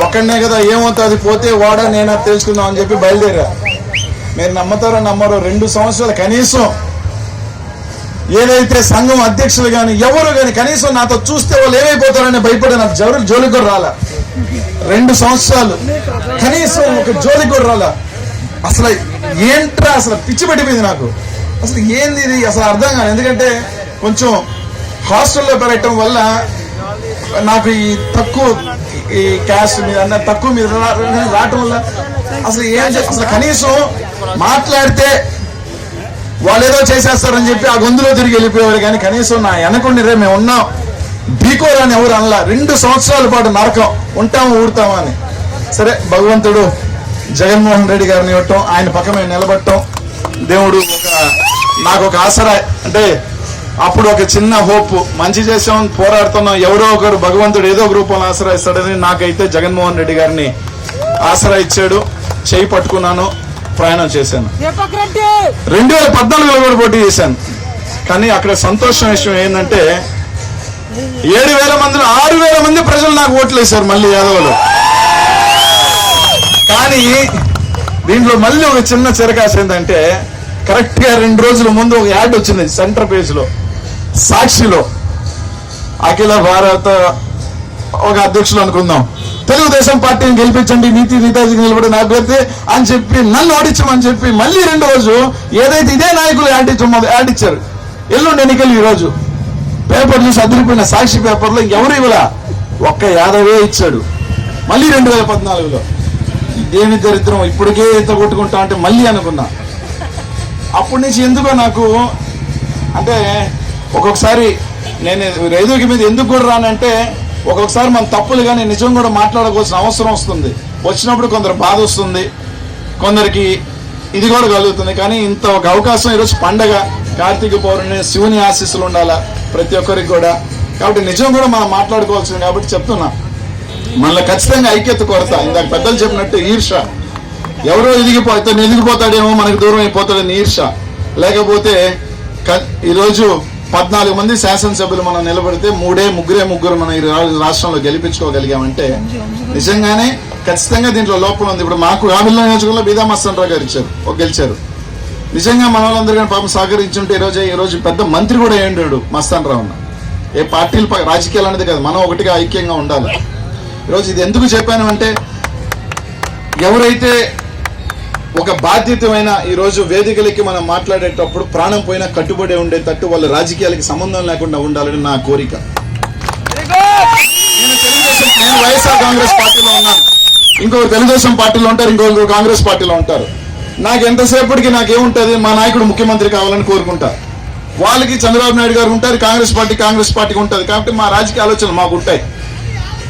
ఒక్కడనే కదా ఏమవుతుంది పోతే వాడా నేనా తెలుసుకుందాం అని చెప్పి బయలుదేరా. మీరు నమ్మతారో నమ్మరో 2 సంవత్సరాలు కనీసం ఏదైతే సంఘం అధ్యక్షులు కానీ ఎవరు కానీ కనీసం నాతో చూస్తే వాళ్ళు ఏమైపోతారని భయపడి నాకు జోలికి కూడా రాలా. 2 సంవత్సరాలు కనీసం ఒక జోలికి కూడా రాలా. అసలు ఏంట్రా అసలు పిచ్చి పెట్టిపోయింది నాకు. అసలు ఏంది ఇది అసలు అర్థం కాదు. ఎందుకంటే కొంచెం హాస్టల్లో పెరగటం వల్ల నాకు ఈ తక్కువ ఈ క్యాస్ట్ మీద అన్న తక్కువ మీద రావటం వల్ల అసలు అసలు కనీసం మాట్లాడితే వాళ్ళు ఏదో చేసేస్తారని చెప్పి ఆ గొంతులో తిరిగి వెళ్ళిపోయేవారు. కానీ కనీసం నా వెనకుండి రే మేము ఉన్నాం ఢీకోరని ఎవరు అనలా. 2 సంవత్సరాల పాటు నరకం ఉంటాము ఊడతామా అని. సరే భగవంతుడు జగన్మోహన్ రెడ్డి గారిని ఇవ్వటం, ఆయన పక్క మేము నిలబడటం, దేవుడు నాకు ఒక ఆసరా. అంటే అప్పుడు ఒక చిన్న హోప్, మంచి చేసాం పోరాడుతున్నాం, ఎవరో ఒకరు భగవంతుడు ఏదో ఒక రూపంలో ఆసరా ఇస్తాడని నాకైతే జగన్మోహన్ రెడ్డి గారిని ఆసరా ఇచ్చాడు. చేయి పట్టుకున్నాను, ప్రయాణం చేశాను. 2014లో కూడా పోటీ చేశాను. కానీ అక్కడ సంతోషం విషయం ఏంటంటే 7,000 మందిలో 6,000 మంది ప్రజలు నాకు ఓట్లు వేశారు మళ్ళీ యాదవ్లో. కానీ దీంట్లో మళ్ళీ ఒక చిన్న చిరకాశ ఏంటంటే కరెక్ట్ గా 2 రోజుల ముందు ఒక యాడ్ వచ్చింది సెంటర్ పేజ్ లో, సాక్షిలో. అఖిల భారత ఒక అధ్యక్షులు అనుకుందాం, తెలుగుదేశం పార్టీని గెలిపించండి, నీతి నితాజీకి నిలబడి నాకు అయితే అని చెప్పి నన్ను ఓడించమని చెప్పి మళ్ళీ 2వ రోజు ఏదైతే ఇదే నాయకులు యాడ్ ఇచ్చారు. ఎల్లుండి ఎన్నికలు ఈ రోజు పేపర్ చూసి అదిరిపోయిన సాక్షి పేపర్లో ఎవరు ఇవ్వలా, ఒక్క యాదవే ఇచ్చాడు. మళ్ళీ 2014లో ఇదేమి దరిద్రం, ఇప్పటికే ఇంత కొట్టుకుంటా అంటే మళ్ళీ అనుకున్నా. అప్పటి నుంచి ఎందుకో నాకు అంటే ఒక్కొక్కసారి నేను రైతుకి మీద ఎందుకు కూడా రానంటే ఒక్కొక్కసారి మన తప్పులు కానీ నిజం కూడా మాట్లాడుకోవాల్సిన అవసరం వస్తుంది. వచ్చినప్పుడు కొందరు బాధ వస్తుంది, కొందరికి ఇది కూడా కలుగుతుంది. కానీ ఇంత ఒక అవకాశం ఈరోజు పండగ, కార్తీక పౌర్ణమి, శివుని ఆశీస్సులు ఉండాలా ప్రతి ఒక్కరికి కూడా. కాబట్టి నిజం కూడా మనం మాట్లాడుకోవాల్సింది. కాబట్టి చెప్తున్నా, మనలో ఖచ్చితంగా ఐక్యత కొరత. ఇందాక పెద్దలు చెప్పినట్టు ఈర్ష, ఎవరో ఎదిగిపోతాడేమో మనకు దూరం అయిపోతాడని ఈర్ష. లేకపోతే ఈరోజు 14 మంది శాసనసభ్యులు మనం నిలబడితే ముగ్గురు మనం ఈ రాష్ట్రంలో గెలిపించుకోగలిగామంటే నిజంగానే ఖచ్చితంగా దీంట్లో లోపం ఉంది. ఇప్పుడు మాకు ఆవిల్ల నియోజకవర్గంలో బీదా మస్తానరావు గారు గెలిచారు. నిజంగా మన వాళ్ళందరూ కానీ పాపం సహకరించుంటే ఈరోజు పెద్ద మంత్రి కూడా అయ్యిండాడు మస్తానరావు. ఏ పార్టీలు రాజకీయాలు అనేది కాదు, మనం ఒకటిగా ఐక్యంగా ఉండాలి. ఈరోజు ఇది ఎందుకు చెప్పాను అంటే ఎవరైతే ఒక బాధ్యతమైన ఈరోజు వేదికలకి మనం మాట్లాడేటప్పుడు ప్రాణం పోయినా కట్టుబడి ఉండేటట్టు వాళ్ళ రాజకీయాలకి సంబంధం లేకుండా ఉండాలని నా కోరిక. నేను వైఎస్ఆర్ కాంగ్రెస్ పార్టీలో ఉన్నాను, ఇంకొక తెలుగుదేశం పార్టీలో ఉంటారు, ఇంకొకరు కాంగ్రెస్ పార్టీలో ఉంటారు. నాకు ఎంతసేపటికి నాకేముంటుంది, మా నాయకుడు ముఖ్యమంత్రి కావాలని కోరుకుంటా. వాళ్ళకి చంద్రబాబు నాయుడు గారు ఉంటారు, కాంగ్రెస్ పార్టీకి ఉంటుంది. కాబట్టి మా రాజకీయ ఆలోచనలు మాకు ఉంటాయి.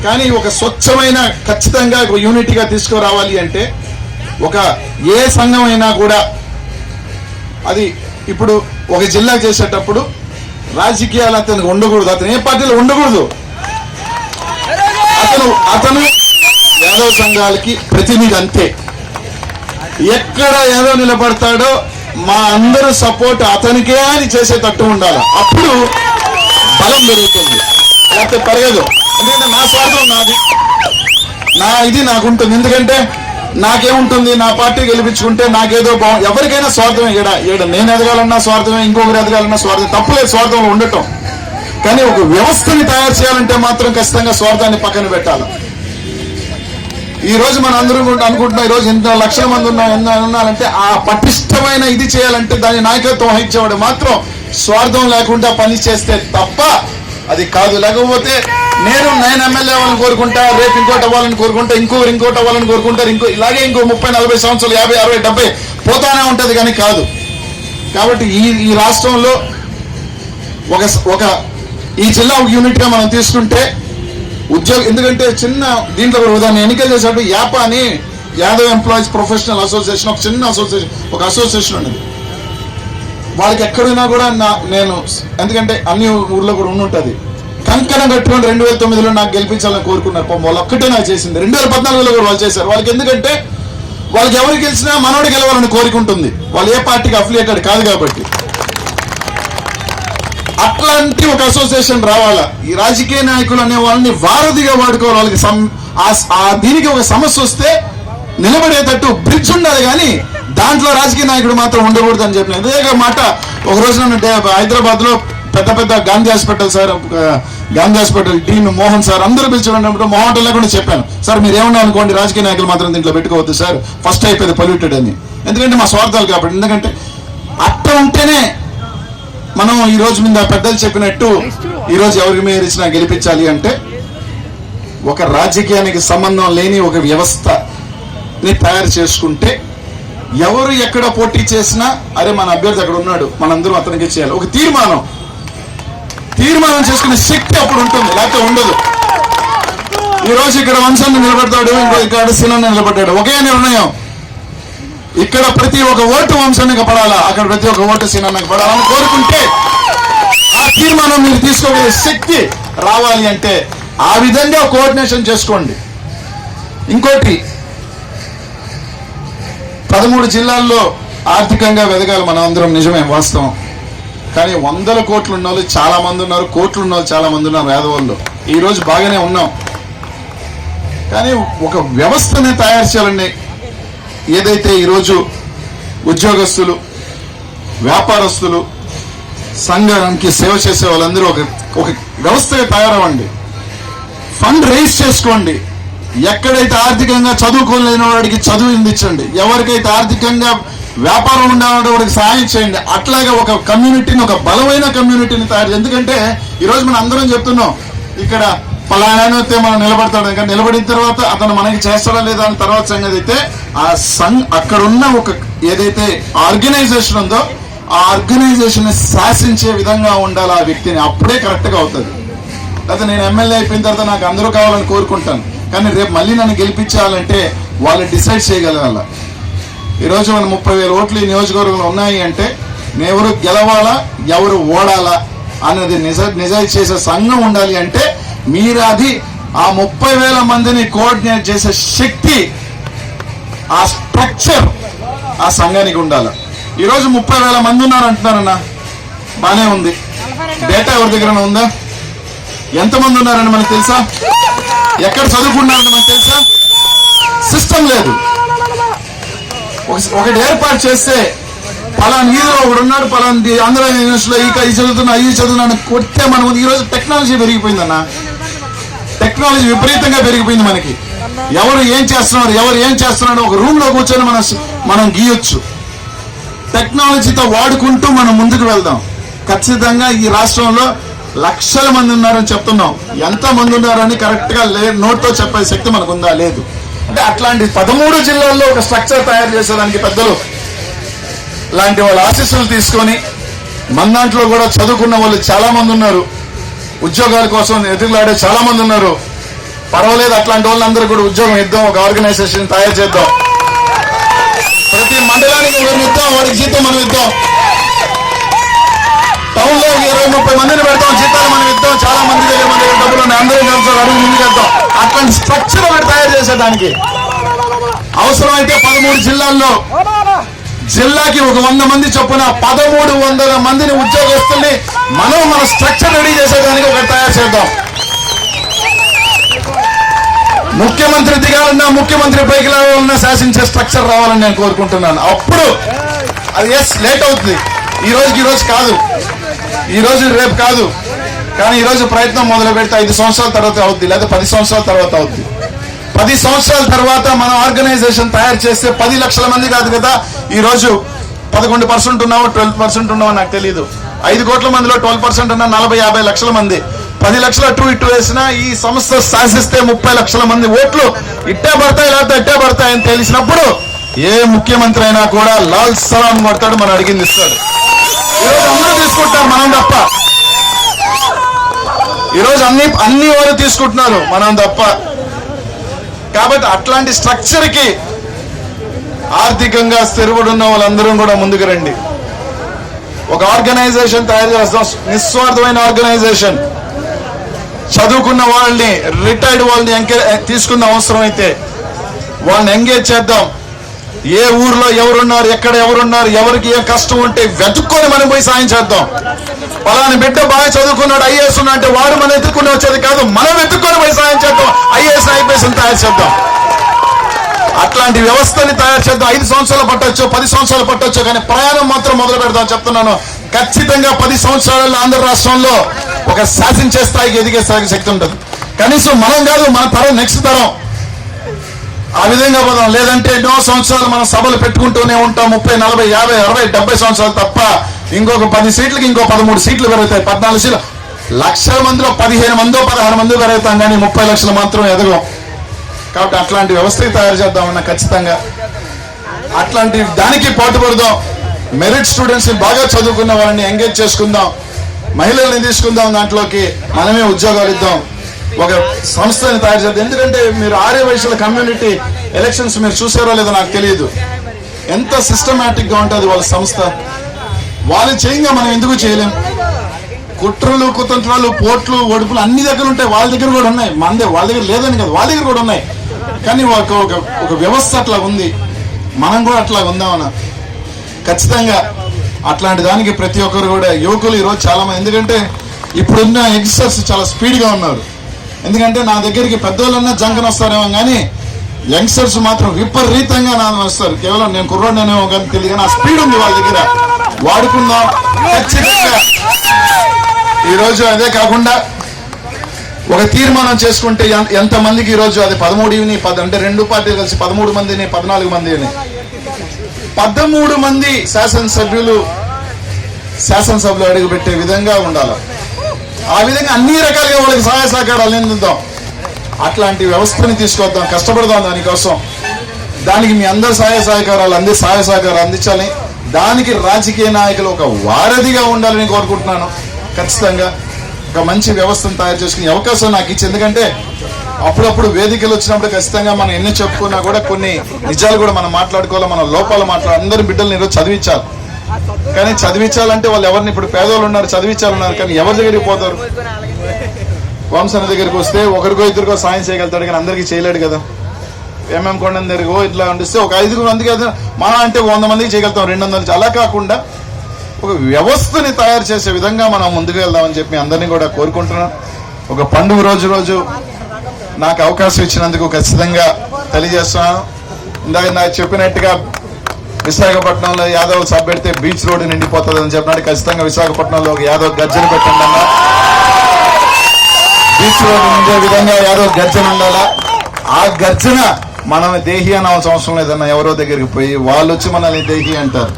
కానీ ఒక స్వచ్ఛమైన ఖచ్చితంగా ఒక యూనిటీగా తీసుకురావాలి అంటే ఒక ఏ సంఘం అయినా కూడా అది ఇప్పుడు ఒక జిల్లా చేసేటప్పుడు రాజకీయాలు అతనికి ఉండకూడదు, అతను ఏ పార్టీలో ఉండకూడదు. అతను యాదవ్ సంఘాలకి ప్రతినిధి అంతే. ఎక్కడ యాదవ్ నిలబడతాడో మా అందరూ సపోర్ట్ అతనికే అని చేసేటట్టు ఉండాలి. అప్పుడు బలం పెరుగుతుంది, లేకపోతే పెరగదు. ఎందుకంటే నా స్వార్థం నాది, ఇది నాకుంటుంది. ఎందుకంటే నాకేముంటుంది, నా పార్టీ గెలిపించుకుంటే నాకేదో ఎవరికైనా స్వార్థమే. ఈడ నేను ఎదగాలన్నా స్వార్థమే, ఇంకొకరు ఎదగాలన్నా స్వార్థం. తప్పులేదు స్వార్థంలో ఉండటం. కానీ ఒక వ్యవస్థని తయారు చేయాలంటే మాత్రం ఖచ్చితంగా స్వార్థాన్ని పక్కన పెట్టాలి. ఈ రోజు మన అందరం అనుకుంటున్నాం, ఈ రోజు ఎంత లక్షల మంది ఉన్నారంటే ఆ పటిష్టమైన ఇది చేయాలంటే దాని నాయకత్వం వహించేవాడు మాత్రం స్వార్థం లేకుండా పని చేస్తే తప్ప అది కాదు. లేకపోతే నేను ఎమ్మెల్యే అవ్వాలని కోరుకుంటా, రేపు ఇంకోటి అవ్వాలని కోరుకుంటా, ఇంకోటి అవ్వాలని కోరుకుంటారు, ఇలాగే ఇంకో 30-40 సంవత్సరాలు 50-60-70 పోతానే ఉంటది కానీ కాదు. కాబట్టి ఈ రాష్ట్రంలో ఒక ఈ జిల్లా ఒక యూనిట్ గా మనం తీసుకుంటే ఎందుకంటే చిన్న దీంట్లో కూడా ఉదాహరణ ఎన్నికలు చేసేటప్పుడు యాపా అని యాదవ్ ఎంప్లాయీస్ ప్రొఫెషనల్ అసోసియేషన్ ఒక చిన్న అసోసియేషన్ ఉన్నది. వాళ్ళకి ఎక్కడైనా కూడా నేను ఎందుకంటే అన్ని ఊర్లో కూడా ఉండుంటది, కంకణం కట్టుకొని 2009లో నాకు గెలిపించాలని కోరుకున్నారు. వాళ్ళు ఒక్కటే నాకు చేసింది. 2014లో కూడా వాళ్ళు చేశారు. వాళ్ళకి ఎందుకంటే వాళ్ళకి ఎవరు గెలిచినా మనోడు గెలవాలని కోరుకుంటుంది. వాళ్ళు ఏ పార్టీకి అఫిలియేటెడ్ కాదు కాబట్టి అట్లాంటి ఒక అసోసియేషన్ రావాలా. ఈ రాజకీయ నాయకులు అనే వాళ్ళని వారధిగా వాడుకోవాలి. వాళ్ళకి దీనికి ఒక సమస్య వస్తే నిలబడేటట్టు బ్రిడ్జ్ ఉండాలి, కానీ దాంట్లో రాజకీయ నాయకుడు మాత్రం ఉండకూడదు అని చెప్పిన ఇదే మాట. ఒక రోజు నన్ను హైదరాబాద్ లో పెద్ద Gandhi hospital sir, Gandhi hospital dean Mohan sir అందరూ పిలిచినప్పుడు మోహన్ లేకుండా చెప్పాను, సార్ మీరు ఏమన్నా అనుకోండి, రాజకీయ నాయకులు మాత్రం దీంట్లో పెట్టుకోవద్దు సార్, ఫస్ట్ అయిపోయింది పొల్యూటెడ్ అని. ఎందుకంటే మా స్వార్థాలు కాబట్టి. ఎందుకంటే అట్లా ఉంటేనే మనం ఈ రోజు మీద పెద్దలు చెప్పినట్టు ఈ రోజు ఎవరికి మీద ఇచ్చినా గెలిపించాలి అంటే ఒక రాజకీయానికి సంబంధం లేని ఒక వ్యవస్థని తయారు చేసుకుంటే ఎవరు ఎక్కడ పోటీ చేసినా అరే మన అభ్యర్థి అక్కడ ఉన్నాడు, మనందరం అతనికి చేయాలి. ఒక తీర్మానం చేసుకునే శక్తి అప్పుడు ఉంటుంది, లేకపోతే ఉండదు. ఈ రోజు ఇక్కడ వంశాన్ని నిలబెడతాడు, ఇక్కడ శిలాన్ని నిలబడ్డాడు, ఒకే నిర్ణయం. ఇక్కడ ప్రతి ఒక్క ఓటు వంశానికి పడాలా, అక్కడ ప్రతి ఒక్క ఓటు శిలానికి పడాలని కోరుకుంటే ఆ తీర్మానం మీరు తీసుకోగలిగే శక్తి రావాలి అంటే ఆ విధంగా కోఆర్డినేషన్ చేసుకోండి. ఇంకోటి 13 జిల్లాల్లో ఆర్థికంగా వెదగాలి మనం అందరం, నిజమే వాస్తవం. కానీ 100 కోట్లు ఉన్న వాళ్ళు చాలా మంది ఉన్నారు, కోట్లు ఉన్న వాళ్ళు చాలా మంది ఉన్నారు పేదవాళ్ళు. ఈ రోజు బాగానే ఉన్నాం, కానీ ఒక వ్యవస్థని తయారు చేయాలండి. ఏదైతే ఈరోజు ఉద్యోగస్తులు, వ్యాపారస్తులు, సంఘానికి సేవ చేసే వాళ్ళందరూ ఒక వ్యవస్థగా తయారవ్వండి. ఫండ్ రైజ్ చేసుకోండి. ఎక్కడైతే ఆర్థికంగా చదువుకోలేని వాడికి చదువు అందించండి, ఎవరికైతే ఆర్థికంగా వ్యాపారం ఉండాలంటే వాడికి సహాయం చేయండి. అట్లాగే ఒక కమ్యూనిటీని, ఒక బలమైన కమ్యూనిటీని తయారు. ఎందుకంటే ఈరోజు మనం అందరం చెప్తున్నాం ఇక్కడ పలానాతే మనం నిలబడతాడు, కానీ నిలబడిన తర్వాత అతను మనకి చేస్తాడా లేదా అని తర్వాత సంగతి అయితే అక్కడున్న ఒక ఏదైతే ఆర్గనైజేషన్ ఉందో ఆ ఆర్గనైజేషన్ శాసించే విధంగా ఉండాలి ఆ వ్యక్తిని, అప్పుడే కరెక్ట్గా అవుతుంది. లేకపోతే నేను ఎమ్మెల్యే అయిపోయిన తర్వాత నాకు అందరూ కావాలని కోరుకుంటాను, కానీ రేపు మళ్ళీ నన్ను గెలిపించాలంటే వాళ్ళు డిసైడ్ చేయగలగాల. ఈరోజు మన 30,000 ఓట్లు ఈ నియోజకవర్గంలో ఉన్నాయి అంటే ఎవరు గెలవాలా ఎవరు ఓడాలా అనేది నిజాయితీ చేసే సంఘం ఉండాలి అంటే మీరు అది ఆ 30,000 మందిని కోఆర్డినేట్ చేసే శక్తి, ఆ స్ట్రక్చర్ ఆ సంఘానికి ఉండాలి. ఈరోజు 30,000 మంది ఉన్నారు అంటున్నారన్నా, బానే ఉంది. డేటా ఎవరి దగ్గర ఉందా? ఎంతమంది ఉన్నారని మనకు తెలుసా? ఎక్కడ చదువుకున్నారని మనకు తెలుసా? సిస్టమ్ లేదు. ఒకటి ఏర్పాటు చేస్తే పలానా ఈదో ఒకడు ఉన్నాడు, పలానా ఆంధ్ర యూనివర్సిటీలో ఈ చదువుతున్నా ఈ చదువుతున్నా కొట్టే మనం. ఈరోజు టెక్నాలజీ పెరిగిపోయిందన్న, టెక్నాలజీ విపరీతంగా పెరిగిపోయింది. మనకి ఎవరు ఏం చేస్తున్నాడు ఒక రూమ్ లో కూర్చొని మనం గీయొచ్చు. టెక్నాలజీతో వాడుకుంటూ మనం ముందుకు వెళ్దాం. ఖచ్చితంగా ఈ రాష్ట్రంలో లక్షల మంది ఉన్నారని చెప్తున్నాం, ఎంత మంది ఉన్నారని కరెక్ట్ గా నోట్తో చెప్పే శక్తి మనకు ఉందా? లేదు. అంటే అట్లాంటి 13 జిల్లాల్లో ఒక స్ట్రక్చర్ తయారు చేసేదానికి పెద్దలు లాంటి వాళ్ళ ఆశీస్సులు తీసుకొని, మన దాంట్లో కూడా చదువుకున్న వాళ్ళు చాలా మంది ఉన్నారు, ఉద్యోగాల కోసం ఎదురులాడే చాలా మంది ఉన్నారు. పర్వాలేదు, అట్లాంటి వాళ్ళందరూ కూడా ఉద్యోగం ఇద్దాం, ఒక ఆర్గనైజేషన్ తయారు చేద్దాం. ప్రతి మండలానికి ఒకరిని ఇద్దాం, వాడికి జీతం మనం ఇద్దాం. టౌన్ లో 20-30 మందిని పెడతాం, జీతాలు మనం ఇద్దాం. చాలా మంది దగ్గర మన దగ్గర డబ్బులు ఉన్నాయి, అందరూ కలిసి అడుగు ముందుకు వెళ్తాం. అట్లాంటి స్ట్రక్చర్ ఒకటి తయారు చేసేదానికి అవసరమైతే 13 జిల్లాల్లో జిల్లాకి ఒక 100 మంది చొప్పున 1300 మందిని ఉద్యోగస్తుల్ని మన స్ట్రక్చర్ రెడీ చేసేదానికి ఒకటి తయారు చేద్దాం. ముఖ్యమంత్రి దిగాలన్నా, ముఖ్యమంత్రి పైకి రావాలన్నా శాసించే స్ట్రక్చర్ రావాలని నేను కోరుకుంటున్నాను. అప్పుడు అది లేట్ అవుతుంది. ఈ రోజు కాదు, ఈ రోజు రేపు కాదు, కానీ ఈ రోజు ప్రయత్నం మొదలు పెడితే 5 సంవత్సరాల తర్వాత అవుద్ది, లేదా 10 సంవత్సరాల తర్వాత అవుద్ది. 10 సంవత్సరాల తర్వాత మనం ఆర్గనైజేషన్ తయారు చేస్తే 10 లక్షల మంది కాదు కదా. ఈ రోజు 11% ఉన్నావో 12% ఉన్నావో నాకు తెలియదు. 5 కోట్ల మందిలో 12% అన్నా 40-50 లక్షల మంది. 10 లక్షల అటు ఇటు వేసినా ఈ సంస్థ శాసిస్తే 30 లక్షల మంది ఓట్లు ఇట్టే పడతాయి, లేకపోతే ఇట్టే పడతాయి అని తెలిసినప్పుడు ఏ ముఖ్యమంత్రి అయినా కూడా లాల్ సలాం కొడతాడు, మనం అడిగింది ఇస్తాడు. ఈరోజు అందరూ తీసుకుంటారు, మనం తప్ప. ఈరోజు అన్ని వాళ్ళు తీసుకుంటున్నారు, మనం తప్ప. కాబట్టి అట్లాంటి స్ట్రక్చర్ కి ఆర్థికంగా స్థిరపడున్న వాళ్ళందరూ కూడా ముందుకు రండి. ఒక ఆర్గనైజేషన్ తయారు చేస్తాం, నిస్వార్థమైన ఆర్గనైజేషన్. చదువుకున్న వాళ్ళని, రిటైర్డ్ వాళ్ళని తీసుకున్న అవసరం అయితే వాళ్ళని ఎంగేజ్ చేద్దాం. ఏ ఊర్లో ఎవరున్నారు, ఎక్కడ ఎవరున్నారు, ఎవరికి ఏ కష్టం ఉంటే వెతుక్కొని మనం పోయి సాయం చేద్దాం. పలాని బిడ్డ బాగా చదువుకున్నాడు, ఐఏఎస్ ఉన్నా అంటే వాడు మనం ఎత్తుకుని వచ్చేది కాదు, మనం వెతుక్కొని పోయి సాయం చేద్దాం. ఐఏఎస్ ఐపీఎస్ తయారు చేద్దాం. అట్లాంటి వ్యవస్థని తయారు చేద్దాం. 5 సంవత్సరాలు పట్టొచ్చు, 10 సంవత్సరాలు పట్టొచ్చు, కానీ ప్రయాణం మాత్రం మొదలు పెడదాం చెప్తున్నాను. ఖచ్చితంగా 10 సంవత్సరాలలో ఆంధ్ర రాష్ట్రంలో ఒక శాసించే స్థాయికి ఎదిగే స్థాయికి శక్తి ఉంటుంది. కనీసం మనం కాదు, మన తరం, నెక్స్ట్ తరం ఆ విధంగా పోదాం. లేదంటే ఎన్నో సంవత్సరాలు మనం సభలు పెట్టుకుంటూనే ఉంటాం. 30, 40, 50, 60, 70 సంవత్సరాలు తప్ప ఇంకొక 10 సీట్లకి ఇంకో 13 సీట్లు పెరుగుతాయి. 14 సీట్లు, లక్షల మందిలో 15 మందో 16 మందో పెరుగుతాం, కానీ 30 లక్షలు మాత్రం ఎదగం. కాబట్టి అట్లాంటి వ్యవస్థకి తయారు చేద్దామన్నా ఖచ్చితంగా అట్లాంటి దానికి పాటుపడదాం. మెరిట్ స్టూడెంట్స్ ని బాగా చదువుకున్న వాళ్ళని ఎంగేజ్ చేసుకుందాం. మహిళల్ని తీసుకుందాం, దాంట్లోకి మనమే ఉద్యోగాలు ఇద్దాం. ఒక సంస్థని తయారు చేద్దాం. ఎందుకంటే మీరు ఆర్య వైశ్యుల కమ్యూనిటీ ఎలక్షన్స్ మీరు చూసారో లేదో నాకు తెలియదు. ఎంత సిస్టమేటిక్ గా ఉంటుంది వాళ్ళ సంస్థ. వాళ్ళు చేయంగా మనం ఎందుకు చేయలేం? కుట్రలు, కుతంత్రాలు, పోట్లు, ఒడుపులు అన్ని దగ్గర ఉంటాయి. వాళ్ళ దగ్గర కూడా ఉన్నాయి. వాళ్ళ దగ్గర లేదని కదా, వాళ్ళ దగ్గర కూడా ఉన్నాయి. కానీ ఒక వ్యవస్థ అట్లా ఉంది. మనం కూడా అట్లా ఉందామన్నా ఖచ్చితంగా అట్లాంటి దానికి ప్రతి ఒక్కరు కూడా యువకులు ఈరోజు చాలా మంది, ఎందుకంటే ఇప్పుడున్న యంగ్స్టర్స్ చాలా స్పీడ్గా ఉన్నారు. ఎందుకంటే నా దగ్గరికి పెద్దోళ్ళన్నా జంకన వస్తారేమో, కానీ యంగ్స్టర్స్ మాత్రం విపరీతంగా నా వస్తారు. కేవలం నేను కుర్రాడినేమో కానీ తెలియదు, కానీ ఆ స్పీడ్ ఉంది వాళ్ళ దగ్గర. వాడుకుందాం ఖచ్చితంగా. ఈరోజు అదే కాకుండా ఒక తీర్మానం చేసుకుంటే ఎంతమందికి ఈరోజు అది 13 అంటే 2 పార్టీలు కలిసి 13 మందిని 14 మంది అని 13 మంది శాసనసభలో అడుగుపెట్టే విధంగా ఉండాలి. ఆ విధంగా అన్ని రకాలుగా వాళ్ళకి సహాయ సహకారాలు అందిద్దాం. అట్లాంటి వ్యవస్థని తీసుకొద్దాం, కష్టపడదాం దానికోసం. దానికి మీ అందరు సహాయ సహకారాలు అందించాలి. దానికి రాజకీయ నాయకులు ఒక వారధిగా ఉండాలని కోరుకుంటున్నాను. ఖచ్చితంగా ఒక మంచి వ్యవస్థను తయారు చేసుకునే అవకాశం నాకు ఇచ్చి, ఎందుకంటే అప్పుడప్పుడు వేదికలు వచ్చినప్పుడు ఖచ్చితంగా మనం ఎన్ని చెప్పుకున్నా కూడా కొన్ని నిజాలు కూడా మనం మాట్లాడుకోవాలి. మన లోపాలు అందరి బిడ్డల్ని ఈరోజు చదివించాలి. కానీ చదివించాలంటే వాళ్ళు ఎవరిని, ఇప్పుడు పేదవాళ్ళు ఉన్నారు, చదివించాలన్నారు, కానీ ఎవరి దగ్గరికి పోతారు? వంశన దగ్గరికి వస్తే ఒకరికో ఇద్దరికో సాయం చేయగలుగుతాడు, కానీ అందరికీ చేయలేడు కదా. ఎంఎం కొండ దగ్గరికి ఇట్లా ఉండిస్తే ఒక 5 మందికి మన అంటే 100 మందికి చేయగలుగుతాం, 200. అలా కాకుండా ఒక వ్యవస్థని తయారు చేసే విధంగా మనం ముందుకు వెళ్దామని చెప్పి అందరినీ కూడా కోరుకుంటున్నాం. ఒక పండుగ రోజు నాకు అవకాశం ఇచ్చినందుకు ఖచ్చితంగా తెలియజేస్తున్నాను. ఇందాక నాకు చెప్పినట్టుగా విశాఖపట్నంలో యాదవ్ సభ పెడితే బీచ్ రోడ్డు నిండిపోతుంది అని చెప్పినాడు. ఖచ్చితంగా విశాఖపట్నంలో ఒక యాదవ్ గర్జన పెట్టండి అన్నా. బీచ్ రోడ్డు నిండే విధంగా యాదవ్ గర్జన ఉండాలా. ఆ గర్జన మనం దేహి అనాల్సిన అవసరం లేదన్నా. ఎవరో దగ్గరికి పోయి వాళ్ళు వచ్చి మనల్ని దేహి అంటారు.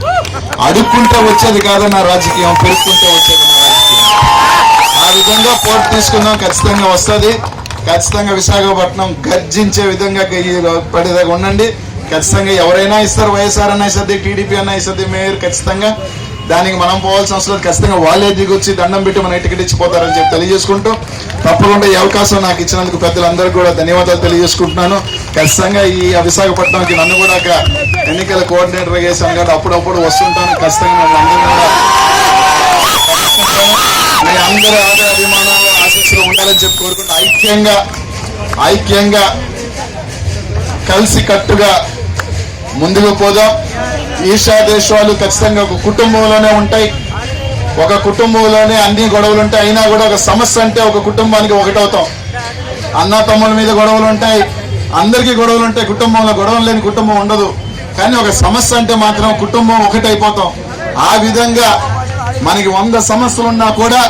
అడుక్కుంటే వచ్చేది కాదన్న రాజకీయం, పెరుక్కుంటే వచ్చేది నా రాజకీయం. ఆ విధంగా పోటీ తీసుకుందాం, ఖచ్చితంగా వస్తుంది. ఖచ్చితంగా విశాఖపట్నం గర్జించే విధంగా పడేదాకా ఉండండి. ఖచ్చితంగా ఎవరైనా ఇస్తారు, వైఎస్ఆర్ అన్నా ఇస్తుంది, టీడీపీ అన్నా ఇస్తుంది, మేయర్. ఖచ్చితంగా దానికి మనం పోవాల్సిన అవసరం లేదు. ఖచ్చితంగా వాళ్ళే దిగొచ్చి దండం పెట్టి మన టికెట్ ఇచ్చిపోతారని చెప్పి తెలియజేసుకుంటూ, తప్పకుండా ఈ అవకాశం నాకు ఇచ్చినందుకు పెద్దలందరికీ కూడా ధన్యవాదాలు తెలియజేసుకుంటున్నాను. ఖచ్చితంగా ఈ విశాఖపట్నంకి నన్ను కూడా ఎన్నికల కోఆర్డినేటర్ చేశాను కాబట్టి అప్పుడప్పుడు వస్తుంటాను. ఖచ్చితంగా మీ అందరూ ఆదర అభిమానాలు ఆశీస్సులు ఉండాలని చెప్పి కోరుకుంటూ ఐక్యంగా కలిసి కట్టుగా ముందుకు పోదాం. ఈర్ష్యా దేశాలు ఖచ్చితంగా ఒక కుటుంబంలోనే ఉంటాయి. ఒక కుటుంబంలోనే అన్ని గొడవలు ఉంటాయి. అయినా కూడా ఒక సమస్య అంటే ఒక కుటుంబానికి ఒకటవుతాం. అన్న తమ్ముల మీద గొడవలు ఉంటాయి, అందరికీ గొడవలు ఉంటాయి. కుటుంబంలో గొడవలు లేని కుటుంబం ఉండదు. కానీ ఒక సమస్య అంటే మాత్రం కుటుంబం ఒకటైపోతాం. ఆ విధంగా మనకి 100 సమస్యలు ఉన్నా కూడా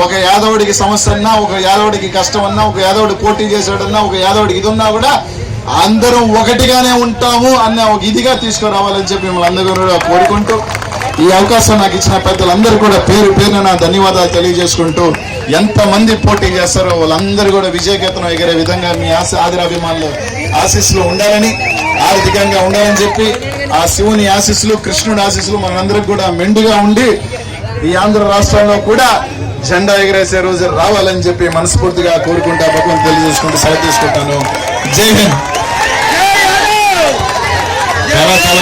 ఒక యాదవుడికి సమస్య అన్నా, ఒక యాదవుడికి కష్టం అన్నా, ఒక యాదవుడి పోటీ చేసాడన్నా, ఒక యాదవుడికి ఇది ఉన్నా కూడా అందరం ఒకటిగానే ఉంటాము అన్న ఒక ఇదిగా తీసుకురావాలని చెప్పి మిమ్మల్ని అందరూ కూడా కోరుకుంటూ, ఈ అవకాశం నాకు ఇచ్చిన పెద్దలందరూ కూడా పేరున నా ధన్యవాదాలు తెలియజేసుకుంటూ, ఎంతమంది పోటీ చేస్తారో వాళ్ళందరూ కూడా విజయకేతనం ఎగిరే విధంగా మీ ఆదరాభిమానులు ఆశీస్సులు ఉండాలని, ఆర్థికంగా ఉండాలని చెప్పి ఆ శివుని ఆశీస్సులు, కృష్ణుడి ఆశీస్సులు మనందరికి కూడా మెండుగా ఉండి ఈ ఆంధ్ర రాష్ట్రంలో కూడా జెండా ఎగరేసే రోజు రావాలని చెప్పి మనస్ఫూర్తిగా కోరుకుంటా భగవంతుని తెలియజేసుకుంటూ సెలవు తీసుకుంటాను. జై హింద్.